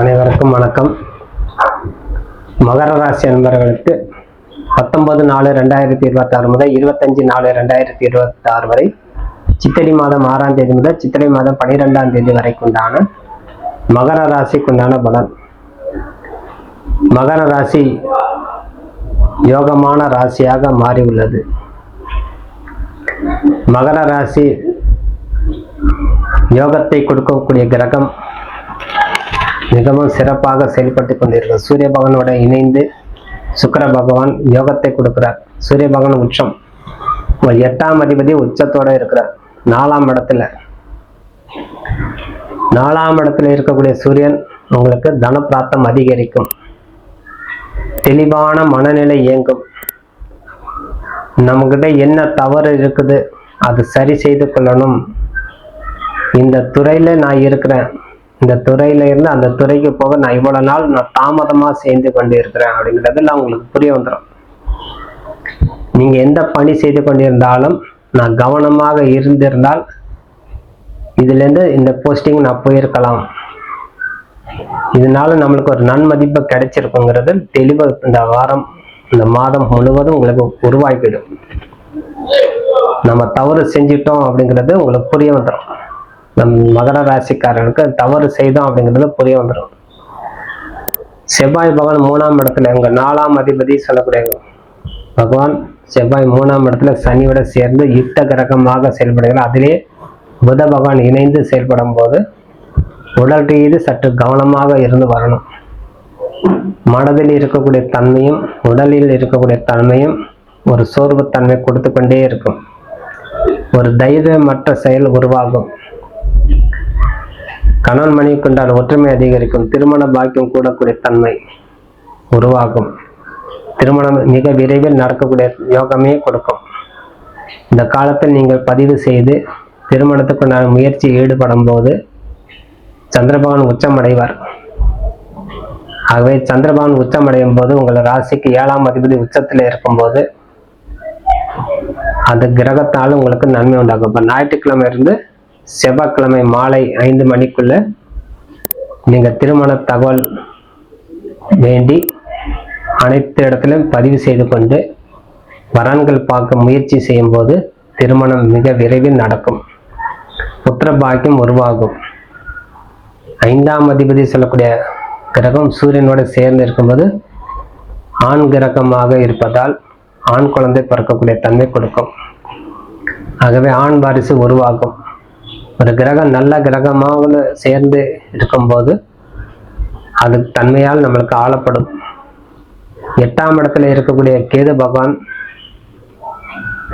அனைவருக்கும் வணக்கம். மகர ராசி அன்பர்களுக்கு 19/4/2026 முதல் 25/4/2026 வரை சித்திரை மாதம் 6ஆம் தேதி முதல் சித்திரை மாதம் 12ஆம் தேதி வரைக்குண்டான மகர ராசிக்குண்டான பலன். மகர ராசி யோகமான ராசியாக மாறி உள்ளது. மகர ராசி யோகத்தை கொடுக்கக்கூடிய கிரகம் மிகவும் சிறப்பாக செயல்பட்டு கொண்டிருக்கிறது. சூரிய பகவானோட இணைந்து சுக்கிர பகவான் யோகத்தை கொடுக்கிறார். சூரிய பகவான் உச்சம், 8ஆம் அதிபதி உச்சத்தோட இருக்கிறார். 4ஆம் இடத்துல இருக்கக்கூடிய சூரியன் உங்களுக்கு தன பிராப்தம் அதிகரிக்கும். தெளிவான மனநிலை இயங்கும். நம்மகிட்ட என்ன தவறு இருக்குது அது சரி செய்து கொள்ளணும். இந்த துறையில நான் இருக்கிறேன், இந்த துறையில இருந்து அந்த துறைக்கு போக நான் இவ்வளவு நாள் தாமதமா செய்து கொண்டு இருக்கிறேன் அப்படிங்கிறதுல உங்களுக்கு புரிய வந்துடும். நீங்க எந்த பணி செய்து கொண்டிருந்தாலும் நான் கவனமாக இருந்திருந்தால் இதுல இருந்து இந்த போஸ்டிங் நான் போயிருக்கலாம், இதனால நம்மளுக்கு ஒரு நன்மதிப்பு கிடைச்சிருக்குங்கிறது தெளிவு இந்த வாரம் இந்த மாதம் முழுவதும் உங்களுக்கு உருவாக்கிடும். நம்ம தவறு செஞ்சிட்டோம் அப்படிங்கிறது உங்களுக்கு புரிய வந்துடும். நம் மகர ராசிக்காரர்களுக்கு தவறு செய்தோம் அப்படிங்கிறது புரிய வந்துடும். செவ்வாய் பகவான் 3ஆம் இடத்துல, உங்க 4ஆம் அதிபதி சொல்லக்கூடிய பகவான் செவ்வாய் 3ஆம் இடத்துல சனியோட சேர்ந்து யுத்த கிரகமாக செயல்படுகிறார். அதிலே புத பகவான் இணைந்து செயல்படும் போது உடல் ரீதி சற்று கவனமாக இருந்து வரணும். மனதில் இருக்கக்கூடிய தன்மையும் உடலில் இருக்கக்கூடிய தன்மையும் ஒரு சோர்வு தன்மை கொடுத்து கொண்டே இருக்கும். ஒரு தைரியமற்ற செயல் உருவாகும். கணவன் மனைவி கொண்டால் ஒற்றுமை அதிகரிக்கும். திருமண பாக்கியம் கூடக்கூடிய தன்மை உருவாகும். திருமணம் மிக விரைவில் நடக்கக்கூடிய யோகமே கொடுக்கும். இந்த காலத்தில் நீங்கள் பதிவு செய்து திருமணத்துக்குண்டான முயற்சி ஈடுபடும் போது சந்திரபகவான் உச்சமடைவார். ஆகவே சந்திரபகவான் உச்சமடையும் போது உங்கள் ராசிக்கு 7ஆம் அதிபதி உச்சத்தில் இருக்கும்போது அந்த கிரகத்தால் உங்களுக்கு நன்மை உண்டாகும். இப்போ ஞாயிற்றுக்கிழமை இருந்து செவ்வாய்க்கிழமை மாலை 5 மணிக்குள்ள நீங்க திருமண தகவல் வேண்டி அனைத்து இடத்திலும் பதிவு செய்து கொண்டு வரன்கள் பார்க்க முயற்சி செய்யும் போது திருமணம் மிக விரைவில் நடக்கும். புத்திர பாக்கியம் உருவாகும். 5ஆம் அதிபதி சொல்லக்கூடிய கிரகம் சூரியனோட சேர்ந்து இருக்கும்போது ஆண் கிரகமாக இருப்பதால் ஆண் குழந்தை பிறக்கக்கூடிய தன்மை கொடுக்கும். ஆகவே ஆண் வாரிசு உருவாகும். ஒரு கிரகம் நல்ல கிரகமாக சேர்ந்து இருக்கும்போது அது தன்மையால் நம்மளுக்கு ஆளப்படும். 8ஆம் இடத்துல இருக்கக்கூடிய கேது பகவான்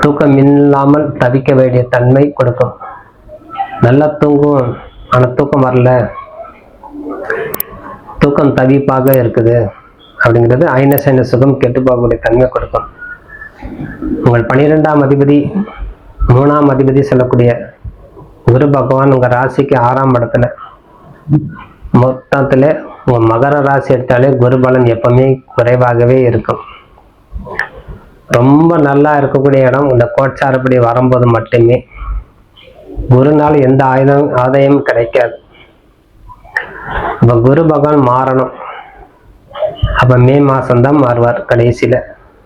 தூக்கம் இல்லாமல் தவிக்க வேண்டிய தன்மை கொடுக்கும். நல்லா தூங்கும், ஆனால் தூக்கம் வரல, தூக்கம் தவிப்பாக இருக்குது அப்படிங்கிறது ஐநசைன சுகம் கெட்டு போகக்கூடிய தன்மை கொடுக்கும். உங்கள் 12ஆம் அதிபதி 3ஆம் அதிபதி சொல்லக்கூடிய குரு பகவான் உங்க ராசிக்கு 6ஆம் இடத்துல, மொத்தத்துல உங்க மகர ராசி எடுத்தாலே குரு பலன் எப்பவுமே குறைவாகவே இருக்கும். ரொம்ப நல்லா இருக்கக்கூடிய இடம் இந்த கோட்சாரப்படி வரும்போது மட்டுமே. குருனால் எந்த ஆதாயம் கிடைக்காது. இப்ப குரு பகவான் மாறணும். அப்ப மே மாசம்தான் மாறுவார். கடைசியில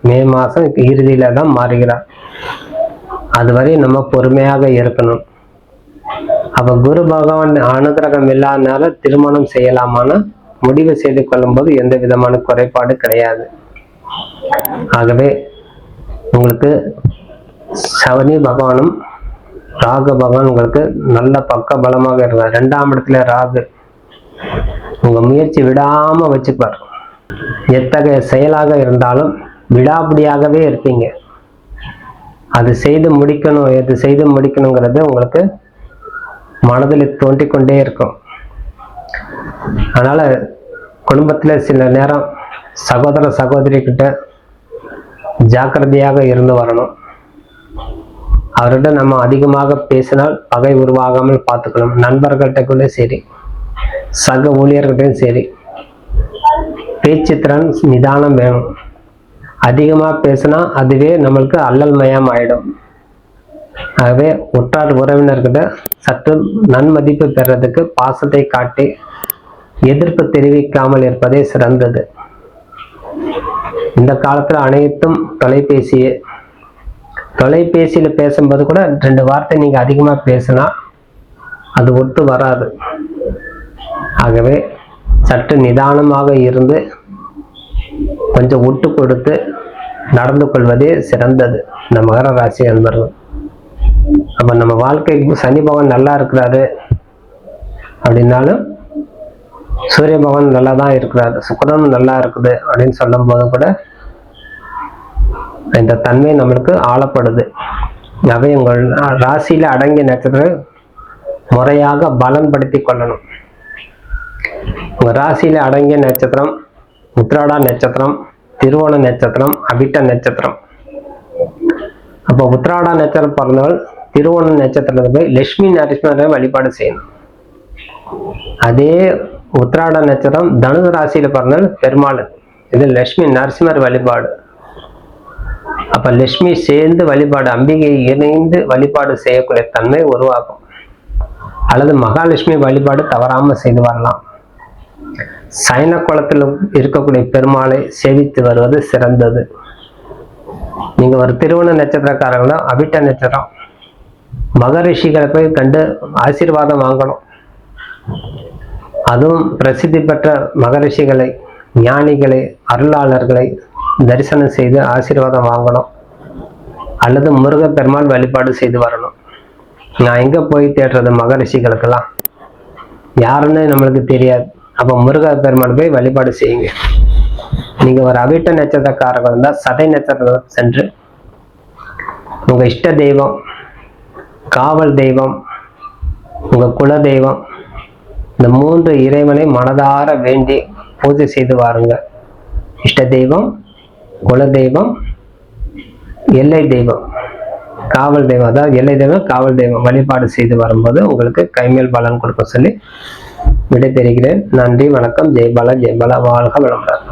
மே மாசம் இறுதியில தான் மாறுகிறார். அதுவரை நம்ம பொறுமையாக இருக்கணும். அப்ப குரு பகவான் அனுகிரகம் இல்லாதனால திருமணம் செய்யலாமான முடிவு செய்து கொள்ளும் போது எந்த விதமான குறைபாடு கிடையாது. ஆகவே உங்களுக்கு சனி பகவானும் ராகு பகவான் உங்களுக்கு நல்ல பக்க பலமாக இருக்கார். 2ஆம் இடத்துல ராகு உங்க முயற்சி விடாம வச்சுப்பார். எத்தகைய செயலாக இருந்தாலும் விடாபிடியாகவே இருப்பீங்க. அது செய்து முடிக்கணும், எது செய்து முடிக்கணுங்கிறது உங்களுக்கு மனதில் தோன்றிக்கொண்டே இருக்கும். அதனால குடும்பத்துல சில நேரம் சகோதர சகோதரி கிட்ட ஜாக்கிரதையாக இருந்து வரணும். அவர்கிட்ட நம்ம அதிகமாக பேசினால் பகை உருவாகாமல் பார்த்துக்கணும். நண்பர்கள்ட்ட கூட சரி, சக ஊழியர்கிட்டையும் சரி, பேச்சுத்திறன் நிதானம் வேணும். அதிகமாக பேசினா அதுவே நம்மளுக்கு அல்லல் மயம் ஆயிடும். ஆகவே உற்றார் உறவினர்கிட்ட சற்று நன்மதிப்பு பெறதுக்கு பாசத்தை காட்டி எதிர்ப்பு தெரிவிக்காமல் இருப்பதே சிறந்தது. இந்த காலத்துல அனைத்தும் தொலைபேசியில பேசும்போது கூட 2 வார்த்தை நீங்க அதிகமா பேசினா அது ஒத்து வராது. ஆகவே சற்று நிதானமாக இருந்து கொஞ்சம் விட்டு கொடுத்து நடந்து கொள்வதே சிறந்தது இந்த மகர ராசி அன்பர்கள். அப்ப நம்ம வாழ்க்கைக்கு சனி பகவான் நல்லா இருக்கிறாரு அப்படின்னாலும் சூரிய பகவான் நல்லா தான் இருக்கிறாரு, சுக்கிரனும் நல்லா இருக்குது அப்படின்னு சொல்லும் போது கூட இந்த தன்மை நம்மளுக்கு ஆளப்படுது. அவை உங்கள் ராசியில அடங்கிய நட்சத்திரம் முறையாக பலன்படுத்தி கொள்ளணும். உங்க ராசியில அடங்கிய நட்சத்திரம் உத்திராடா நட்சத்திரம், திருவோண நட்சத்திரம், அவிட்ட நட்சத்திரம். அப்போ உத்திராடா நட்சத்திரம் பிறந்தவள் திருவோண நட்சத்திரத்துக்கு போய் லட்சுமி நரசிம்மரை வழிபாடு செய்யணும். அதே உத்திராட நட்சத்திரம் தனுசு ராசியில பிறந்தவள் பெருமாள், இது லட்சுமி நரசிம்மர் வழிபாடு. அப்ப லட்சுமி சேர்ந்து வழிபாடு, அம்பிகை இணைந்து வழிபாடு செய்யக்கூடிய தன்மை உருவாகும். அல்லது மகாலட்சுமி வழிபாடு தவறாம செய்து வரலாம். சைன குளத்தில் இருக்கக்கூடிய பெருமாளை சேவித்து வருவது சிறந்தது. நீங்க ஒரு திருவோண நட்சத்திரக்காரங்களோ அவிட்ட நட்சத்திரம் மகரிஷிகளை போய் கண்டு ஆசீர்வாதம் வாங்கணும். அதுவும் பிரசித்தி பெற்ற மகரிஷிகளை, ஞானிகளை, அருளாளர்களை தரிசனம் செய்து ஆசீர்வாதம் வாங்கணும். அல்லது முருக பெருமாள் வழிபாடு செய்து வரணும். நான் எங்க போய் தேடுறது? மகரிஷிகளுக்கெல்லாம் யாருன்னு நம்மளுக்கு தெரியாது. அப்ப முருக பெருமாள் போய் வழிபாடு செய்யுங்க. நீங்க ஒரு அவிட்ட நட்சத்திரக்காரர்கள் இருந்தால் சதை நட்சத்திரம் சென்று உங்க இஷ்ட தெய்வம், காவல் தெய்வம், உங்க குல தெய்வம், இந்த 3 இறைவனை மனதார வேண்டி பூஜை செய்து வாருங்க. இஷ்ட தெய்வம், குல தெய்வம், எல்லை தெய்வம், காவல் தெய்வம், அதாவது எல்லை தெய்வம், காவல் தெய்வம் வழிபாடு செய்து வரும்போது உங்களுக்கு கைமேல் பலன் கொடுக்க சொல்லி விடை பெறுகிறேன். நன்றி, வணக்கம். ஜெய் பாலா, ஜெய் பாலா, வாழ்க வளமுடன்.